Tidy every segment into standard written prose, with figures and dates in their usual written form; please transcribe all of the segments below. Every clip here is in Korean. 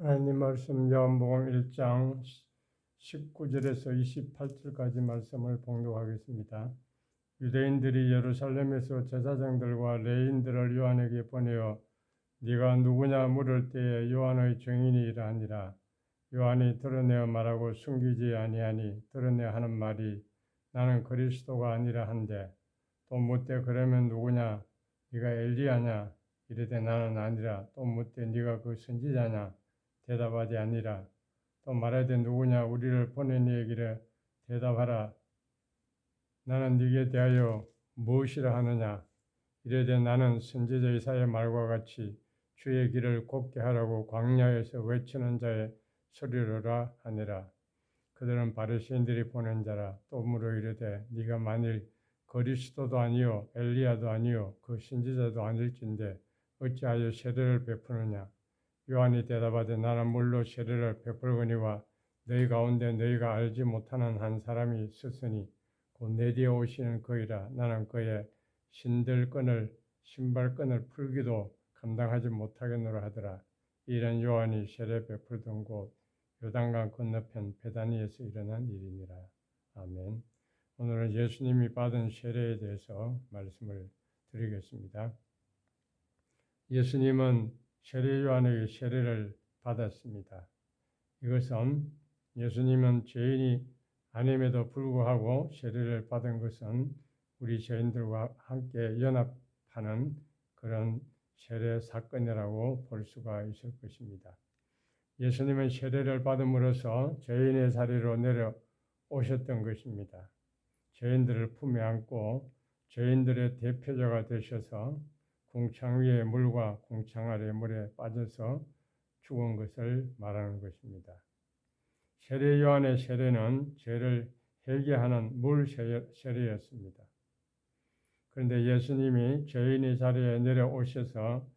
하나님 말씀 요한복음 1장 19절에서 28절까지 말씀을 봉독하겠습니다. 유대인들이 예루살렘에서 제사장들과 레인들을 요한에게 보내어 네가 누구냐 물을 때에 요한의 증인이 이러하니라. 요한이 드러내어 말하고 숨기지 아니하니 드러내어 하는 말이 나는 그리스도가 아니라 한데, 또 묻되 그러면 누구냐? 네가 엘리야냐? 이르되 나는 아니라. 또 묻되 네가 그 선지자냐? 대답하지 아니라. 또 말하되 누구냐? 우리를 보낸 이에게 대답하라. 나는 네게 대하여 무엇이라 하느냐? 이르되 나는 선지자 이사야의 말과 같이 주의 길을 곱게 하라고 광야에서 외치는 자의 소리로라 하니라. 그들은 바리새인들이 보낸 자라. 또 물어 이르되 네가 만일 그리스도도 아니요 엘리야도 아니요 그 선지자도 아닐진데 어찌하여 세례를 베푸느냐? 요한이 대답하되 나는 물로 세례를 베풀거니와 너희 가운데 너희가 알지 못하는 한 사람이 있으니 곧 내 뒤에 오시는 그이라. 나는 그의 신발끈을 풀기도 감당하지 못하겠노라 하더라. 이런 요한이 세례 베풀던 곳 요단강 건너편 베다니에서 일어난 일이니라. 아멘. 오늘은 예수님이 받은 세례에 대해서 말씀을 드리겠습니다. 예수님은 세례 요한에게 세례를 받았습니다. 이것은 예수님은 죄인이 아님에도 불구하고 세례를 받은 것은 우리 죄인들과 함께 연합하는 그런 세례 사건이라고 볼 수가 있을 것입니다. 예수님은 세례를 받음으로써 죄인의 자리로 내려오셨던 것입니다. 죄인들을 품에 안고 죄인들의 대표자가 되셔서 궁창 위의 물과 궁창 아래 물에 빠져서 죽은 것을 말하는 것입니다. 세례 요한의 세례는 죄를 회개하는 물 세례였습니다. 그런데 예수님이 죄인의 자리에 내려오셔서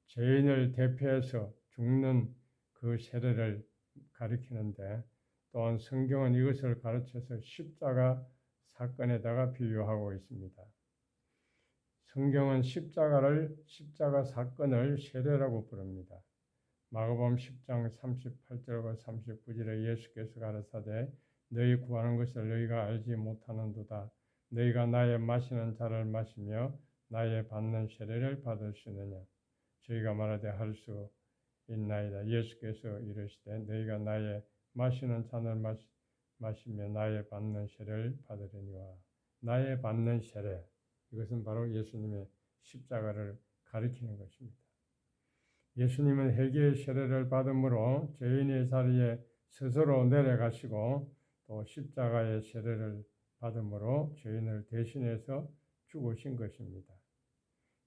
죄인을 대표해서 죽는 그 세례를 가리키는데, 또한 성경은 이것을 가르쳐서 십자가 사건에다가 비유하고 있습니다. 성경은 십자가 사건을 세례라고 부릅니다. 마가복음 10장 38절과 39절에 예수께서 가라사대 너희 구하는 것을 너희가 알지 못하는도다. 너희가 나의 마시는 잔을 마시며 나의 받는 세례를 받을 수 있느냐? 저희가 말하되 할 수 있나이다. 예수께서 이르시되 너희가 나의 마시는 잔을 마시며 나의 받는 세례를 받으려니와. 나의 받는 세례, 이것은 바로 예수님의 십자가를 가리키는 것입니다. 예수님은 회개의 세례를 받음으로 죄인의 자리에 스스로 내려가시고 또 십자가의 세례를 받음으로 죄인을 대신해서 죽으신 것입니다.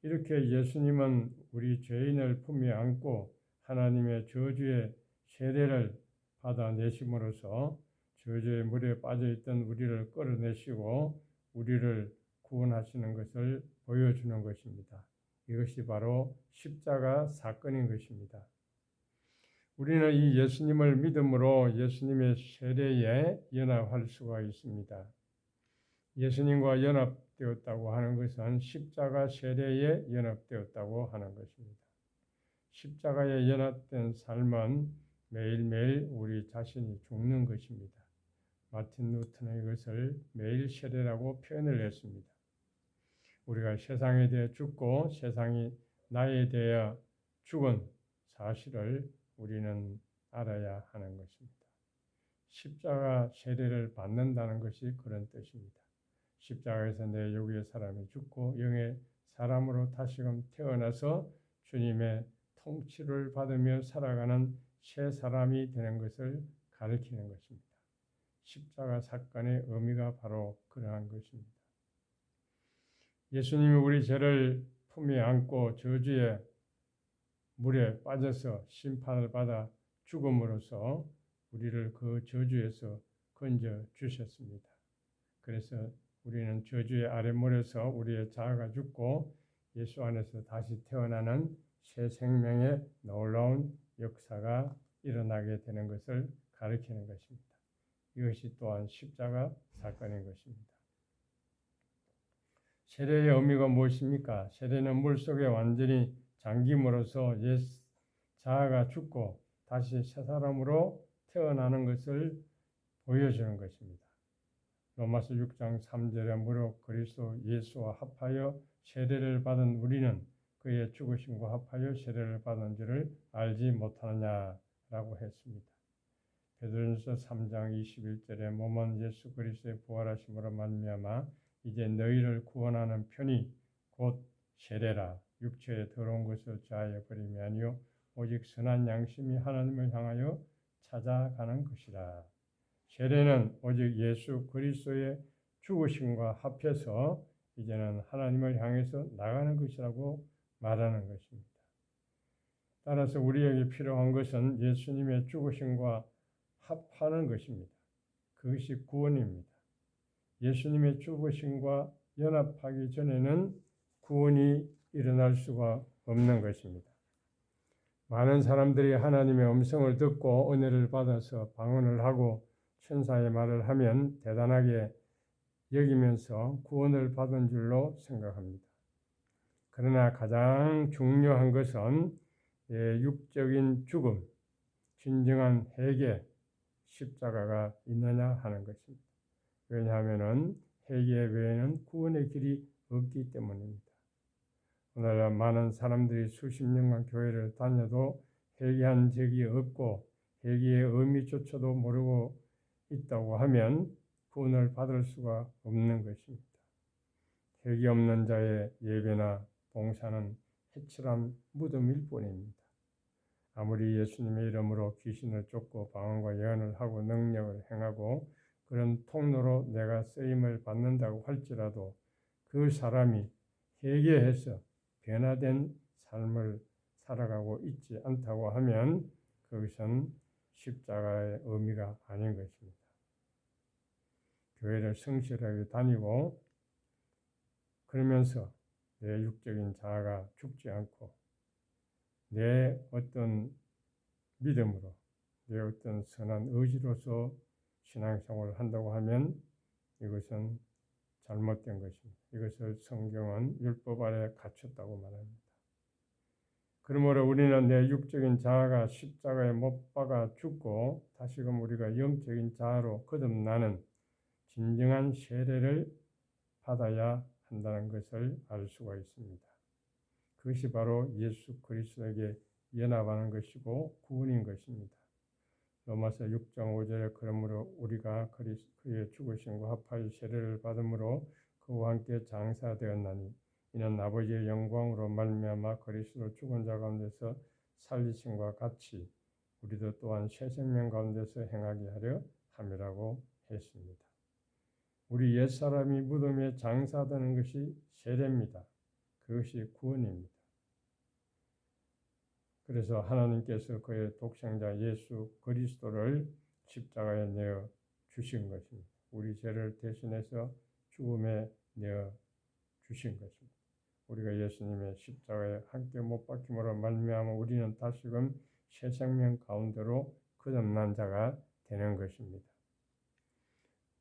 이렇게 예수님은 우리 죄인을 품에 안고 하나님의 저주의 세례를 받아내심으로써 저주의 물에 빠져있던 우리를 끌어내시고 우리를 구원하시는 것을 보여주는 것입니다. 이것이 바로 십자가 사건인 것입니다. 우리는 이 예수님을 믿음으로 예수님의 세례에 연합할 수가 있습니다. 예수님과 연합되었다고 하는 것은 십자가 세례에 연합되었다고 하는 것입니다. 십자가에 연합된 삶은 매일매일 우리 자신이 죽는 것입니다. 마틴 루터는 이것을 매일 세례라고 표현을 했습니다. 우리가 세상에 대해 죽고 세상이 나에 대해 죽은 사실을 우리는 알아야 하는 것입니다. 십자가 세례를 받는다는 것이 그런 뜻입니다. 십자가에서 내 육의 사람이 죽고 영의 사람으로 다시금 태어나서 주님의 통치를 받으며 살아가는 새 사람이 되는 것을 가리키는 것입니다. 십자가 사건의 의미가 바로 그러한 것입니다. 예수님이 우리 죄를 품에 안고 저주의 물에 빠져서 심판을 받아 죽음으로써 우리를 그 저주에서 건져 주셨습니다. 그래서 우리는 저주의 아랫물에서 우리의 자아가 죽고 예수 안에서 다시 태어나는 새 생명의 놀라운 역사가 일어나게 되는 것을 가리키는 것입니다. 이것이 또한 십자가 사건인 것입니다. 세례의 의미가 무엇입니까? 세례는 물속에 완전히 잠김으로써 옛 자아가 죽고 다시 새 사람으로 태어나는 것을 보여주는 것입니다. 로마서 6장 3절에 무릇 그리스도 예수와 합하여 세례를 받은 우리는 그의 죽으심과 합하여 세례를 받은 줄을 알지 못하느냐라고 했습니다. 베드로전서 3장 21절에 몸은 예수 그리스도의 부활하심으로 말미암아 이제 너희를 구원하는 편이 곧 세례라. 육체에 더러운 것을 자하여 버림이 아니요 오직 선한 양심이 하나님을 향하여 찾아가는 것이라. 세례는 오직 예수 그리스도의 죽으심과 합해서 이제는 하나님을 향해서 나가는 것이라고 말하는 것입니다. 따라서 우리에게 필요한 것은 예수님의 죽으심과 합하는 것입니다. 그것이 구원입니다. 예수님의 죽으심과 연합하기 전에는 구원이 일어날 수가 없는 것입니다. 많은 사람들이 하나님의 음성을 듣고 은혜를 받아서 방언을 하고 천사의 말을 하면 대단하게 여기면서 구원을 받은 줄로 생각합니다. 그러나 가장 중요한 것은 육적인 죽음, 진정한 회개, 십자가가 있느냐 하는 것입니다. 왜냐하면 회개 외에는 구원의 길이 없기 때문입니다. 오늘날 많은 사람들이 수십 년간 교회를 다녀도 회개한 적이 없고 회개의 의미조차도 모르고 있다고 하면 구원을 받을 수가 없는 것입니다. 회개 없는 자의 예배나 봉사는 해칠한 무덤일 뿐입니다. 아무리 예수님의 이름으로 귀신을 쫓고 방언과 예언을 하고 능력을 행하고 그런 통로로 내가 쓰임을 받는다고 할지라도 그 사람이 회개해서 변화된 삶을 살아가고 있지 않다고 하면 그것은 십자가의 의미가 아닌 것입니다. 교회를 성실하게 다니고 그러면서 내 육적인 자아가 죽지 않고 내 어떤 믿음으로 내 어떤 선한 의지로서 신앙생활을 한다고 하면 이것은 잘못된 것입니다. 이것을 성경은 율법 아래 갖췄다고 말합니다. 그러므로 우리는 내 육적인 자아가 십자가에 못 박아 죽고 다시금 우리가 영적인 자아로 거듭나는 진정한 세례를 받아야 한다는 것을 알 수가 있습니다. 그것이 바로 예수 그리스도에게 연합하는 것이고 구원인 것입니다. 로마서 6장 5절에 그러므로 우리가 그의 죽으심과 합하여 세례를 받음으로 그와 함께 장사되었나니 이는 아버지의 영광으로 말미암아 그리스도 죽은 자 가운데서 살리심과 같이 우리도 또한 새 생명 가운데서 행하게 하려 함이라고 했습니다. 우리 옛사람이 무덤에 장사되는 것이 세례입니다. 그것이 구원입니다. 그래서 하나님께서 그의 독생자 예수 그리스도를 십자가에 내어 주신 것입니다. 우리 죄를 대신해서 죽음에 내어 주신 것입니다. 우리가 예수님의 십자가에 함께 못 박힘으로 말미암아 우리는 다시금 새 생명 가운데로 거듭난 자가 되는 것입니다.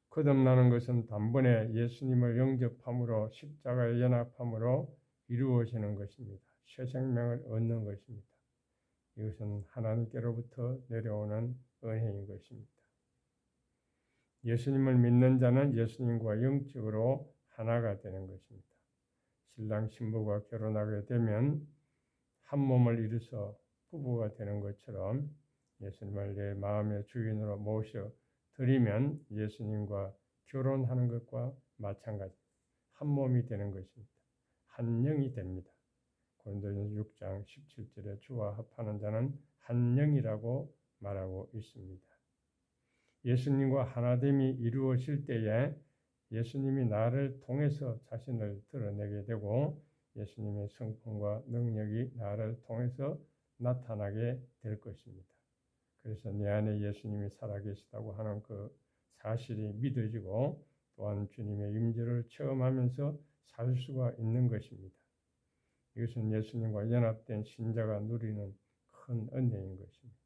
거듭나는 것은 단번에 예수님을 영접함으로 십자가에 연합함으로 이루어지는 것입니다. 새 생명을 얻는 것입니다. 이것은 하나님께로부터 내려오는 은혜인 것입니다. 예수님을 믿는 자는 예수님과 영적으로 하나가 되는 것입니다. 신랑 신부가 결혼하게 되면 한 몸을 이루어서 부부가 되는 것처럼 예수님을 내 마음의 주인으로 모셔 드리면 예수님과 결혼하는 것과 마찬가지입니다. 한 몸이 되는 것입니다. 한 영이 됩니다. 고린도전서 6장 17절에 주와 합하는 자는 한 영이라고 말하고 있습니다. 예수님과 하나됨이 이루어질 때에 예수님이 나를 통해서 자신을 드러내게 되고 예수님의 성품과 능력이 나를 통해서 나타나게 될 것입니다. 그래서 내 안에 예수님이 살아계시다고 하는 그 사실이 믿어지고 또한 주님의 임재를 체험하면서 살 수가 있는 것입니다. 이것은 예수님과 연합된 신자가 누리는 큰 은혜인 것입니다.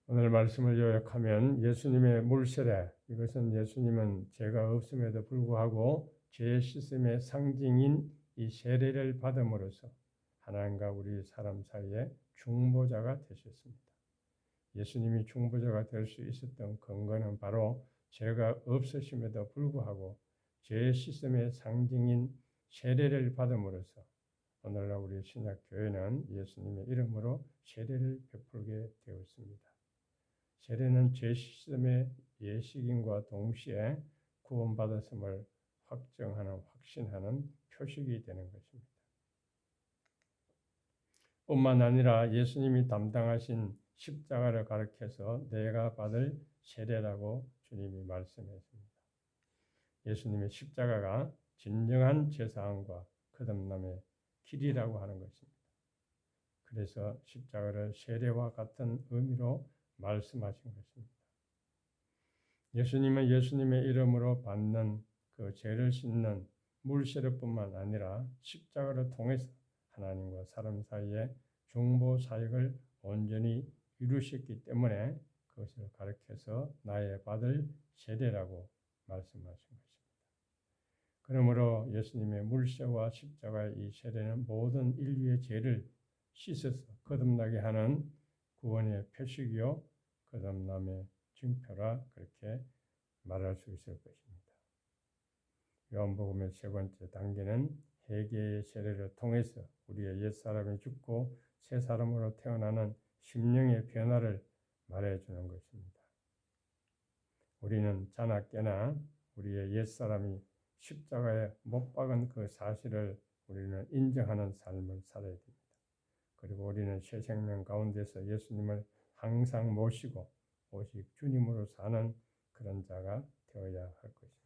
오늘 말씀을 요약하면 예수님의 물세례, 이것은 예수님은 죄가 없음에도 불구하고 죄 씻음의 상징인 이 세례를 받음으로써 하나님과 우리 사람 사이에 중보자가 되셨습니다. 예수님이 중보자가 될 수 있었던 근거는 바로 죄가 없으심에도 불구하고 죄의 씻음의 상징인 세례를 받음으로써 오늘날 우리 신약교회는 예수님의 이름으로 세례를 베풀게 되었습니다. 세례는 죄 씻음의 예식인과 동시에 구원받았음을 확신하는 표식이 되는 것입니다. 뿐만 아니라 예수님이 담당하신 십자가를 가리켜서 내가 받을 세례라고 주님이 말씀했습니다. 예수님의 십자가가 진정한 제사함과 거듭남의 길이라고 하는 것입니다. 그래서 십자가를 세례와 같은 의미로 말씀하신 것입니다. 예수님은 예수님의 이름으로 받는 그 죄를 씻는 물세례뿐만 아니라 십자가를 통해서 하나님과 사람 사이에 중보 사역을 온전히 이루셨기 때문에 그것을 가리켜서 나의 받을 세례라고 말씀하신 것입니다. 그러므로 예수님의 물세와 십자가의 이 세례는 모든 인류의 죄를 씻어서 거듭나게 하는 구원의 표식이요 거듭남의 증표라 그렇게 말할 수 있을 것입니다. 요한복음의 세 번째 단계는 회개의 세례를 통해서 우리의 옛사람이 죽고 새 사람으로 태어나는 심령의 변화를 말해주는 것입니다. 우리는 자나깨나 우리의 옛사람이 십자가에 못 박은 그 사실을 우리는 인정하는 삶을 살아야 됩니다. 그리고 우리는 새 생명 가운데서 예수님을 항상 모시고 오직 주님으로 사는 그런 자가 되어야 할 것입니다.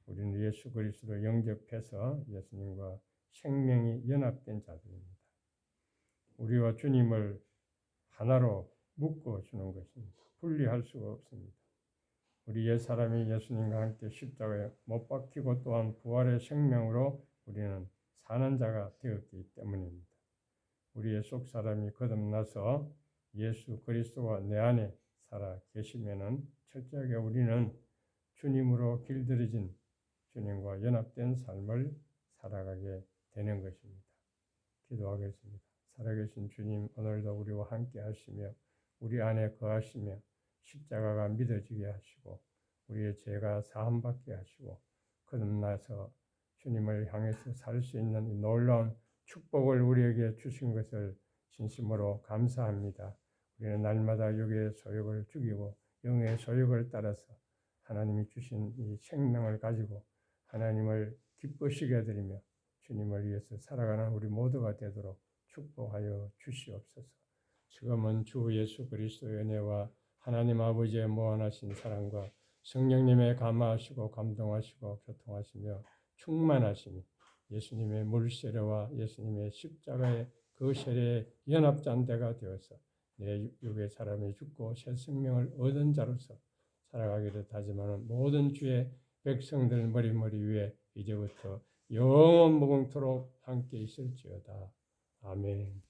우리는 예수 그리스도를 영접해서 예수님과 생명이 연합된 자들입니다. 우리와 주님을 하나로 묶어주는 것입니다. 분리할 수가 없습니다. 우리 옛사람이 예수님과 함께 십자가에 못 박히고 또한 부활의 생명으로 우리는 사는 자가 되었기 때문입니다. 우리의 속사람이 거듭나서 예수 그리스도와 내 안에 살아 계시면은 철저하게 우리는 주님으로 길들여진 주님과 연합된 삶을 살아가게 되는 것입니다. 기도하겠습니다. 살아계신 주님, 오늘도 우리와 함께 하시며 우리 안에 거하시며 십자가가 믿어지게 하시고 우리의 죄가 사함받게 하시고 거듭나서 주님을 향해서 살 수 있는 이 놀라운 축복을 우리에게 주신 것을 진심으로 감사합니다. 우리는 날마다 육의 소욕을 죽이고 영의 소욕을 따라서 하나님이 주신 이 생명을 가지고 하나님을 기쁘시게 해드리며 주님을 위해서 살아가는 우리 모두가 되도록 축복하여 주시옵소서. 지금은 주 예수 그리스도의 은혜와 하나님 아버지의 무한하신 사랑과 성령님의 감화하시고 감동하시고 교통하시며 충만하시며 예수님의 물세례와 예수님의 십자가의 그 세례의 연합잔대가 되어서 내 육의 사람이 죽고 새 생명을 얻은 자로서 살아가기를 다짐하는 모든 주의 백성들 머리머리 위에 이제부터 영원 무궁토록 함께 있을지어다. 아멘.